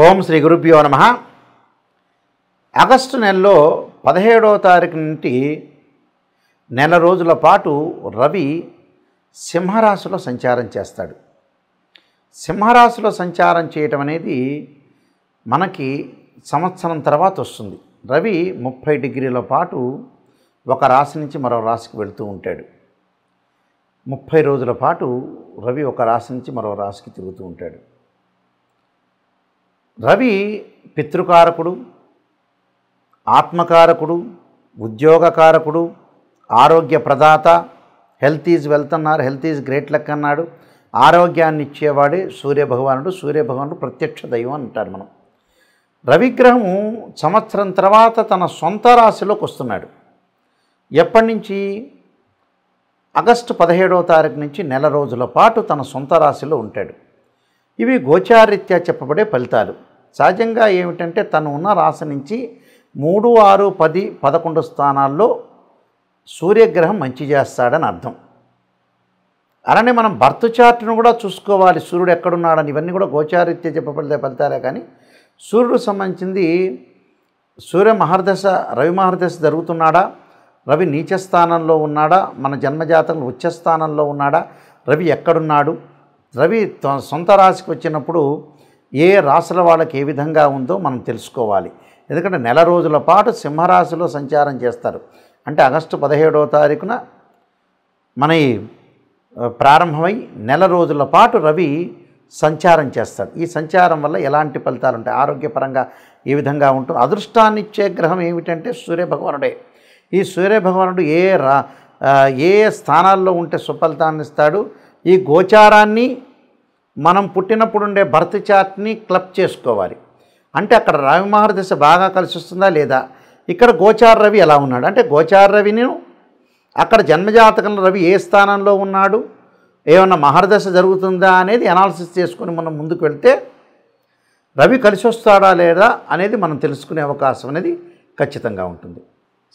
ఓం శ్రీ గురుభ్యో నమః. ఆగస్టు నెలలో 17వ తారీఖు నుండి నెల రోజుల పాటు రవి సింహరాశిలో సంచారం చేస్తాడు. సింహరాశిలో సంచారం చేయటం అనేది మనకి సంవత్సరం తర్వాత వస్తుంది. రవి 30 డిగ్రీల పాటు ఒక రాశి నుంచి మరో రాశికి వెళుతూ ఉంటాడు. 30 రోజుల పాటు రవి ఒక రాశి నుంచి మరో రాశికి తిరుగుతూ ఉంటాడు. రవి పితృకారకుడు, ఆత్మకారకుడు, ఉద్యోగకారకుడు, ఆరోగ్య ప్రదాత. హెల్త్ ఈజ్ వెల్త్ అన్నారు, హెల్త్ ఈజ్ గ్రేట్ లక్ అన్నాడు. ఆరోగ్యాన్ని ఇచ్చేవాడే సూర్యభగవానుడు. సూర్యభగవానుడు ప్రత్యక్ష దైవం అంటారు మనం. రవిగ్రహము సంవత్సరం తర్వాత తన సొంత రాశిలోకి వస్తున్నాడు. ఎప్పటి నుంచి? ఆగస్టు 17వ తారీఖు నుంచి నెల రోజుల పాటు తన సొంత రాశిలో ఉంటాడు. ఇవి గోచారీత్యా చెప్పబడే ఫలితాలు. సహజంగా ఏమిటంటే తను ఉన్న రాశి నుంచి 3, 6, 10, 11 స్థానాల్లో సూర్యగ్రహం మంచి చేస్తాడని అర్థం. అలానే మనం బర్త్ చార్ట్ను కూడా చూసుకోవాలి. సూర్యుడు ఎక్కడున్నాడని. ఇవన్నీ కూడా గోచారీత్యా చెప్పబడే ఫలితాలే. కానీ సూర్యుడు సంబంధించింది సూర్య మహర్దశ, రవి మహర్దశ జరుగుతున్నాడా, రవి నీచ స్థానంలో ఉన్నాడా, మన జన్మజాతకంలో ఉచ్చ స్థానంలో ఉన్నాడా, రవి ఎక్కడున్నాడు, రవి సొంత రాశికి వచ్చినప్పుడు ఏ రాశుల వాళ్ళకి ఏ విధంగా ఉందో మనం తెలుసుకోవాలి. ఎందుకంటే నెల రోజుల పాటు సింహరాశిలో సంచారం చేస్తారు. అంటే ఆగస్టు 17వ తారీఖున మన ప్రారంభమై నెల రోజుల పాటు రవి సంచారం చేస్తాడు. ఈ సంచారం వల్ల ఎలాంటి ఫలితాలు ఉంటాయి, ఆరోగ్యపరంగా ఏ విధంగా ఉంటుంది? అదృష్టాన్ని ఇచ్చే గ్రహం ఏమిటంటే సూర్యభగవానుడే. ఈ సూర్యభగవానుడు ఏ స్థానాల్లో ఉంటే సుఫలితాన్ని ఇస్తాడు? ఈ గోచారాన్ని మనం పుట్టినప్పుడు ఉండే బర్త్ చార్ట్ని క్లబ్ చేసుకోవాలి. అంటే అక్కడ రవి మహర్దశ బాగా కలిసి వస్తుందా లేదా, ఇక్కడ గోచార రవి ఎలా ఉన్నాడు అంటే గోచార రవిని అక్కడ జన్మజాతకంలో రవి ఏ స్థానంలో ఉన్నాడు, ఏమన్నా మహర్దశ జరుగుతుందా అనేది అనాలిసిస్ చేసుకొని మనం ముందుకు వెళ్తే రవి కలిసి వస్తాడా లేదా అనేది మనం తెలుసుకునే అవకాశం అనేది ఖచ్చితంగా ఉంటుంది.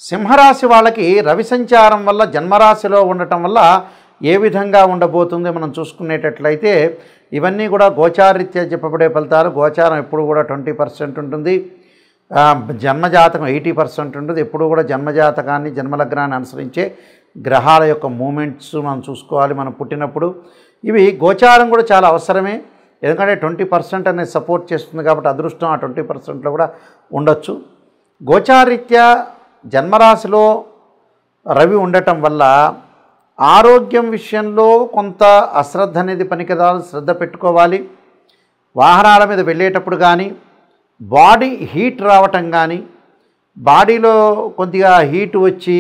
సింహరాశి వాళ్ళకి రవి సంచారం వల్ల జన్మరాశిలో ఉండటం వల్ల ఏ విధంగా ఉండబోతుందో మనం చూసుకునేటట్లయితే ఇవన్నీ కూడా గోచారీత్యా చెప్పబడే ఫలితాలు. గోచారం ఎప్పుడు కూడా 20% ఉంటుంది, జన్మజాతకం 80% ఉంటుంది. ఎప్పుడు కూడా జన్మజాతకాన్ని, జన్మలగ్నాన్ని అనుసరించే గ్రహాల యొక్క మూమెంట్స్ మనం చూసుకోవాలి మనం పుట్టినప్పుడు. ఇవి గోచారం కూడా చాలా అవసరమే. ఎందుకంటే 20% అనేది సపోర్ట్ చేస్తుంది కాబట్టి అదృష్టం ఆ 20%లో కూడా ఉండొచ్చు. గోచారీత్యా జన్మరాశిలో రవి ఉండటం వల్ల ఆరోగ్యం విషయంలో కొంత అశ్రద్ధ అనేది పనికిరాదు, శ్రద్ధ పెట్టుకోవాలి. వాహనాల మీద వెళ్ళేటప్పుడు కానీ, బాడీ హీట్ రావటం కానీ, బాడీలో కొద్దిగా హీట్ వచ్చి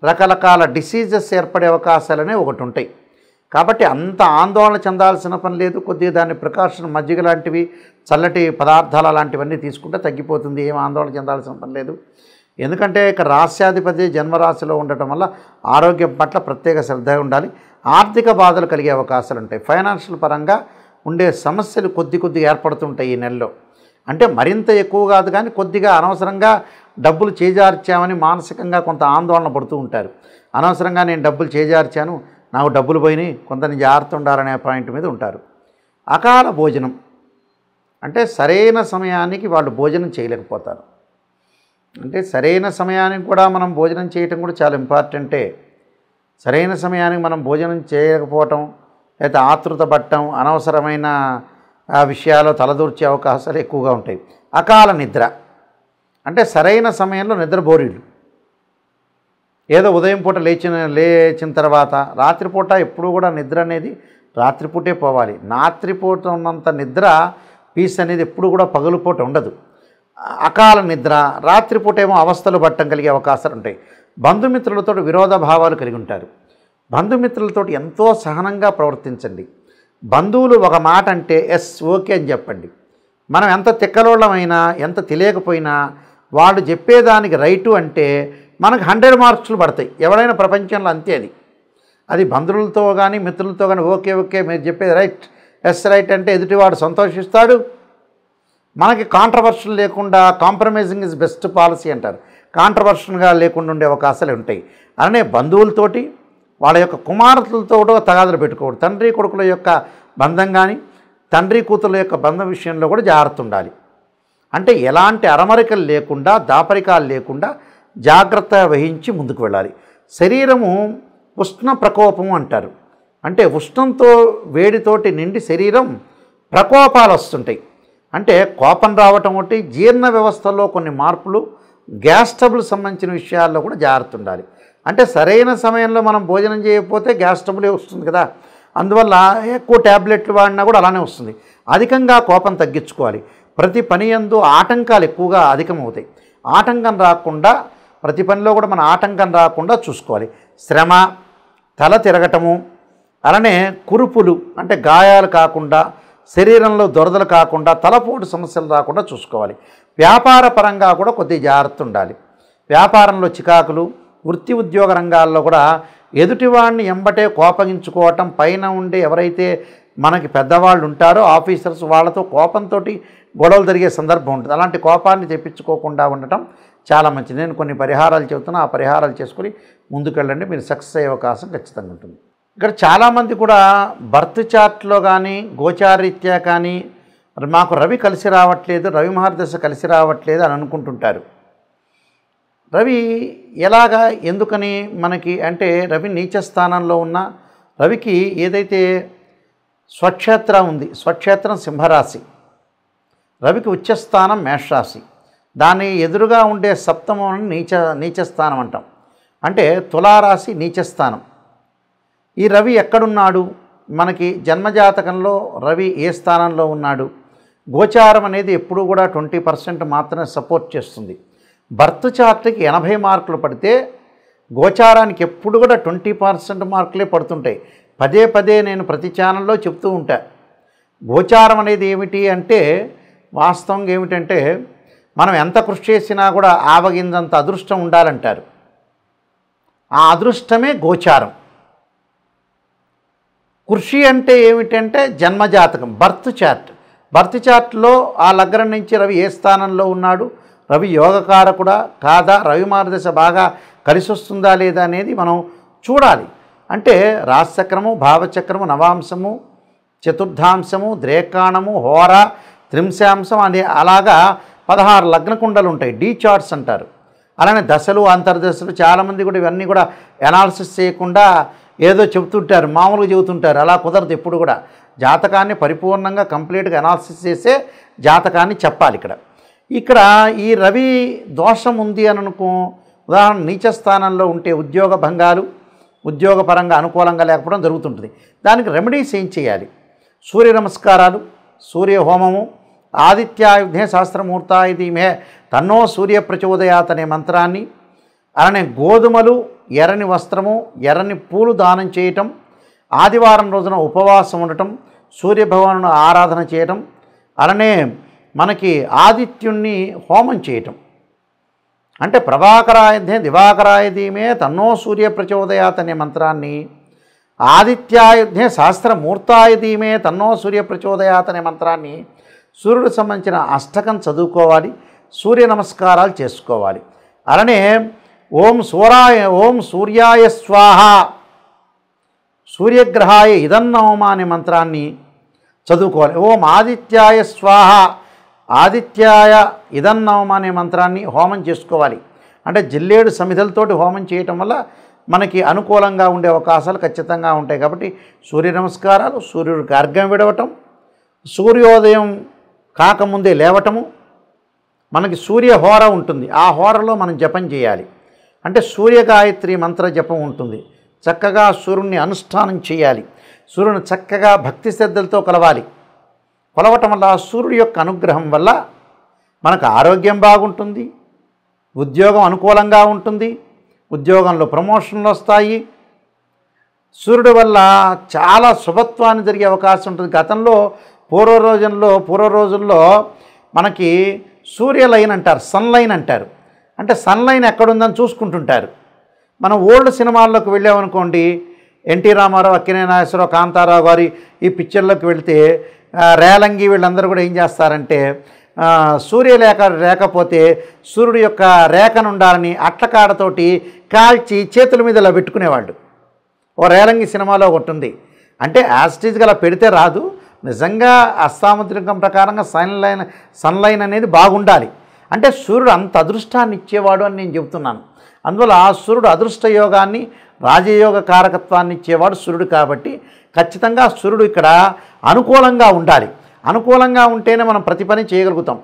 రకరకాల డిసీజెస్ ఏర్పడే అవకాశాలనే ఒకటి ఉంటాయి. కాబట్టి అంత ఆందోళన చెందాల్సిన పని లేదు. కొద్దిగా దాన్ని ప్రికాషన్, మజ్జిగ లాంటివి, చల్లటి పదార్థాలు అలాంటివన్నీ తీసుకుంటే తగ్గిపోతుంది. ఏం ఆందోళన చెందాల్సిన పని లేదు. ఎందుకంటే ఇక్కడ రాశ్యాధిపతి జన్మరాశిలో ఉండటం వల్ల ఆరోగ్యం పట్ల ప్రత్యేక శ్రద్ధ ఉండాలి. ఆర్థిక బాధలు కలిగే అవకాశాలు ఉంటాయి. ఫైనాన్షియల్ పరంగా ఉండే సమస్యలు కొద్దిగా ఏర్పడుతుంటాయి ఈ నెలలో. అంటే మరింత ఎక్కువ కాదు కానీ కొద్దిగా అనవసరంగా డబ్బులు చేజార్చామని మానసికంగా కొంత ఆందోళన పడుతూ ఉంటారు. అనవసరంగా నేను డబ్బులు చేజార్చాను, నాకు డబ్బులు పోయినాయి, కొంత జాగ్రత్త ఉండాలనే పాయింట్ మీద ఉంటారు. అకాల భోజనం అంటే సరైన సమయానికి వాళ్ళు భోజనం చేయలేకపోతారు. అంటే సరైన సమయానికి కూడా మనం భోజనం చేయటం కూడా చాలా ఇంపార్టెంటే. సరైన సమయానికి మనం భోజనం చేయకపోవటం, లేదా ఆతృత పట్టడం, అనవసరమైన విషయాలు తలదూర్చే అవకాశాలు ఎక్కువగా ఉంటాయి. అకాల నిద్ర అంటే సరైన సమయంలో నిద్రబోరీలు. ఏదో ఉదయం పూట లేచిన తర్వాత రాత్రిపూట ఎప్పుడు కూడా నిద్ర అనేది రాత్రిపూటే పోవాలి. రాత్రిపూట ఉన్నంత నిద్ర పీస్ అనేది ఎప్పుడు కూడా పగలుపూట ఉండదు. అకాల నిద్ర, రాత్రిపూట ఏమో అవస్థలు పట్టడం కలిగే అవకాశాలు ఉంటాయి. బంధుమిత్రులతో విరోధ భావాలు కలిగి ఉంటారు. బంధుమిత్రులతో ఎంతో సహనంగా ప్రవర్తించండి. బంధువులు ఒక మాట అంటే ఎస్ ఓకే అని చెప్పండి. మనం ఎంత తిక్కలోళ్ళమైనా, ఎంత తెలియకపోయినా వాళ్ళు చెప్పేదానికి రైటు అంటే మనకు 100 మార్క్స్లు పడతాయి. ఎవరైనా ప్రపంచంలో అంతే. అది బంధువులతో కానీ మిత్రులతో కానీ ఓకే మీరు చెప్పేది రైట్, ఎస్ రైట్ అంటే ఎదుటివాడు సంతోషిస్తాడు. మనకి కాంట్రవర్షన్ లేకుండా, కాంప్రమైజింగ్ ఇస్ బెస్ట్ పాలసీ అంటారు. కాంట్రవర్షన్గా లేకుండా ఉండే అవకాశాలు ఉంటాయి. అలానే బంధువులతోటి, వాళ్ళ యొక్క కుమార్తెలతో కూడా తగాదులు పెట్టుకోవద్దు. తండ్రి కొడుకుల యొక్క బంధం కానీ, తండ్రి కూతుర్ల యొక్క బంధం విషయంలో కూడా జాగ్రత్త ఉండాలి. అంటే ఎలాంటి అరమరికలు లేకుండా దాపరికాలు లేకుండా జాగ్రత్త వహించి ముందుకు వెళ్ళాలి. శరీరము ఉష్ణ ప్రకోపము అంటారు. అంటే ఉష్ణంతో వేడితోటి నిండి శరీరం ప్రకోపాలు వస్తుంటాయి. అంటే కోపం రావటం ఒకటి, జీర్ణ వ్యవస్థలో కొన్ని మార్పులు, గ్యాస్ ట్రబుల్ సంబంధించిన విషయాల్లో కూడా జాగ్రత్త ఉండాలి. అంటే సరైన సమయంలో మనం భోజనం చేయకపోతే గ్యాస్ ట్రబులే వస్తుంది కదా. అందువల్ల ఎక్కువ ట్యాబ్లెట్లు వాడినా కూడా అలానే వస్తుంది. అధికంగా కోపం తగ్గించుకోవాలి. ప్రతి పని యందు ఆటంకాలు ఎక్కువగా అధికమవుతాయి. ఆటంకం రాకుండా ప్రతి పనిలో కూడా మన ఆటంకం రాకుండా చూసుకోవాలి. శ్రమ, తల తిరగటము, అలానే కురుపులు అంటే గాయాలు కాకుండా, శరీరంలో దురదలు కాకుండా, తలపోటు సమస్యలు రాకుండా చూసుకోవాలి. వ్యాపార పరంగా కూడా కొద్దిగా జాగ్రత్త ఉండాలి. వ్యాపారంలో చికాకులు, వృత్తి ఉద్యోగ రంగాల్లో కూడా ఎదుటివాడిని ఎంబటే కోపగించుకోవటం, పైన ఉండే ఎవరైతే మనకి పెద్దవాళ్ళు ఉంటారో ఆఫీసర్స్, వాళ్ళతో కోపంతో గొడవలు జరిగే సందర్భం ఉంటుంది. అలాంటి కోపాన్ని తెప్పించుకోకుండా ఉండటం చాలా మంచిది. నేను కొన్ని పరిహారాలు చెబుతున్నా, ఆ పరిహారాలు చేసుకుని ముందుకెళ్ళండి, మీరు సక్సెస్ అయ్యే అవకాశం ఖచ్చితంగా ఉంటుంది. ఇక్కడ చాలామంది కూడా బర్త్ చార్ట్లో కానీ గోచారీత్యా కానీ మరి మాకు రవి కలిసి రావట్లేదు, రవి మహర్దశ కలిసి రావట్లేదు అని అనుకుంటుంటారు. రవి ఎలాగా, ఎందుకని మనకి అంటే రవి నీచ స్థానంలో ఉన్న రవికి ఏదైతే స్వక్షేత్రం ఉంది, స్వక్షేత్రం సింహరాశి, రవికి ఉచ్చస్థానం మేషరాశి, దాని ఎదురుగా ఉండే సప్తమం నీచస్థానం అంటాం. అంటే తులారాశి నీచస్థానం. ఈ రవి ఎక్కడున్నాడు, మనకి జన్మజాతకంలో రవి ఏ స్థానంలో ఉన్నాడు, గోచారం అనేది ఎప్పుడు కూడా 20% మాత్రమే సపోర్ట్ చేస్తుంది. బర్త్ చార్ట్కి 80 మార్కులు పడితే గోచారానికి ఎప్పుడు కూడా 20% మార్కులే పడుతుంటాయి. పదే పదే నేను ప్రతి ఛానల్లో చెప్తూ ఉంటా. గోచారం అనేది ఏమిటి అంటే, వాస్తవంగా ఏమిటంటే మనం ఎంత కృషి చేసినా కూడా ఆవగింజంత అదృష్టం ఉండాలంటారు. ఆ అదృష్టమే గోచారం. కృషి అంటే ఏమిటంటే జన్మజాతకం, బర్త్ చార్ట్. బర్త్ చార్ట్లో ఆ లగ్నం నుంచి రవి ఏ స్థానంలో ఉన్నాడు, రవి యోగకారకుడా కాదా, రవి మార్గదశ బాగా కలిసి వస్తుందా లేదా అనేది మనం చూడాలి. అంటే రాశిచక్రము, భావచక్రము, నవాంశము, చతుర్థాంశము, ద్రేకాణము, హోర, త్రింశాంశం అనే అలాగా 16 లగ్న కుండలు ఉంటాయి, డీ చార్ట్స్ అంటారు. అలానే దశలు, అంతర్దశలు, చాలామంది కూడా ఇవన్నీ కూడా అనాలిసిస్ చేయకుండా ఏదో చెబుతుంటారు, మామూలుగా చెబుతుంటారు. అలా కుదరదు. ఎప్పుడు కూడా జాతకాన్ని పరిపూర్ణంగా కంప్లీట్గా అనాలిసిస్ చేసే జాతకాన్ని చెప్పాలి. ఇక్కడ ఈ రవి దోషం ఉంది అని అనుకో, ఉదాహరణ నీచ స్థానంలో ఉంటే ఉద్యోగ భంగాలు, ఉద్యోగపరంగా అనుకూలంగా లేకపోవడం జరుగుతుంటుంది. దానికి రెమెడీస్ ఏం చేయాలి? సూర్య నమస్కారాలు, సూర్య హోమము, ఆదిత్యాయుధే సహస్రమూర్తాయుధీమే తన్నో సూర్య ప్రచోదయాత్ అనే మంత్రాన్ని, అలానే గోధుమలు, ఎర్రని వస్త్రము, ఎర్రని పూలు దానం చేయటం, ఆదివారం రోజున ఉపవాసం ఉండటం, సూర్యభగవాను ఆరాధన చేయటం, అలానే మనకి ఆదిత్యుణ్ణి హోమం చేయటం. అంటే ప్రభాకరాయుధే దివాకరాయుధీమే తన్నో సూర్య ప్రచోదయాత్ అనే మంత్రాన్ని, ఆదిత్యాయుధే సహస్రమూర్తాయుధీమే తన్నో సూర్య ప్రచోదయాత్ అనే మంత్రాన్ని, సూర్యుడికి సంబంధించిన అష్టకం చదువుకోవాలి, సూర్య నమస్కారాలు చేసుకోవాలి. అలానే ఓం సూర్యాయ స్వాహ, సూర్యగ్రహాయ ఇదన్నవమ అనే మంత్రాన్ని చదువుకోవాలి. ఓం ఆదిత్యాయ స్వాహ, ఆదిత్యాయ ఇదన్నవమ అనే మంత్రాన్ని హోమం చేసుకోవాలి. అంటే జిల్లేడు సమిధలతోటి హోమం చేయటం వల్ల మనకి అనుకూలంగా ఉండే అవకాశాలు ఖచ్చితంగా ఉంటాయి. కాబట్టి సూర్య నమస్కారాలు, సూర్యుడికి అర్ఘ్యం విడవటం, సూర్యోదయం కాకముందే లేవటము, మనకి సూర్య హోర ఉంటుంది, ఆ హోరలో మనం జపం చేయాలి. అంటే సూర్యగాయత్రి మంత్ర జపం ఉంటుంది. చక్కగా సూర్యుడిని అనుష్ఠానం చేయాలి. సూర్యుని చక్కగా భక్తి శ్రద్ధలతో కొలవటం వల్ల సూర్యుడి యొక్క అనుగ్రహం వల్ల మనకు ఆరోగ్యం బాగుంటుంది, ఉద్యోగం అనుకూలంగా ఉంటుంది, ఉద్యోగంలో ప్రమోషన్లు వస్తాయి. సూర్యుడి వల్ల చాలా శుభత్వాన్ని జరిగే అవకాశం ఉంటుంది. గతంలో పూర్వ రోజుల్లో మనకి సూర్యలైన్ అంటారు, సన్లైన్ అంటారు. అంటే సన్లైన్ ఎక్కడుందని చూసుకుంటుంటారు. మనం ఓల్డ్ సినిమాల్లోకి వెళ్ళామనుకోండి, ఎన్టీ రామారావు, అక్కినేని నాగేశ్వరరావు, కాంతారావు గారి ఈ పిక్చర్లోకి వెళితే రేలంగి వీళ్ళందరూ కూడా ఏం చేస్తారంటే, సూర్యరేఖ లేకపోతే సూర్యుడి యొక్క రేఖను ఉండాలని అట్లకాడతోటి కాల్చి చేతుల మీద ఇలా పెట్టుకునేవాళ్ళు. ఓ రేలంగి సినిమాలో ఒకటి ఉంది. అంటే యాస్టీజ్గా అలా పెడితే రాదు, నిజంగా అష్టాముద్రికం ప్రకారంగా సన్లైన్ అనేది బాగుండాలి. అంటే సూర్యుడు అంత అదృష్టాన్ని ఇచ్చేవాడు అని నేను చెబుతున్నాను. అందువల్ల ఆ సూర్యుడు అదృష్ట యోగాన్ని, రాజయోగ కారకత్వాన్ని ఇచ్చేవాడు సూర్యుడు. కాబట్టి ఖచ్చితంగా సూర్యుడు ఇక్కడ అనుకూలంగా ఉండాలి. అనుకూలంగా ఉంటేనే మనం ప్రతి పని చేయగలుగుతాం.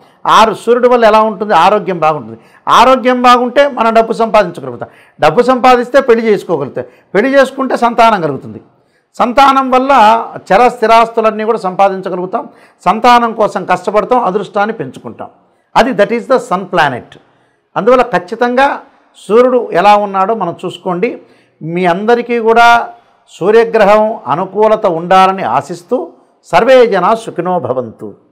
సూర్యుడి వల్ల ఎలా ఉంటుంది? ఆరోగ్యం బాగుంటుంది. ఆరోగ్యం బాగుంటే మనం డబ్బు సంపాదించగలుగుతాం. డబ్బు సంపాదిస్తే పెళ్లి చేసుకోగలుగుతాం. పెళ్లి చేసుకుంటే సంతానం కలుగుతుంది. సంతానం వల్ల స్థిరాస్తులన్నీ కూడా సంపాదించగలుగుతాం. సంతానం కోసం కష్టపడతాం, అదృష్టాన్ని పెంచుకుంటాం. That is the sun planet. అందువల్ల ఖచ్చితంగా సూర్యుడు ఎలా ఉన్నాడో మనం చూసుకోండి. మీ అందరికీ కూడా సూర్యగ్రహం అనుకూలత ఉండాలని ఆశిస్తూ సర్వే జనా సుఖినో భవంతు.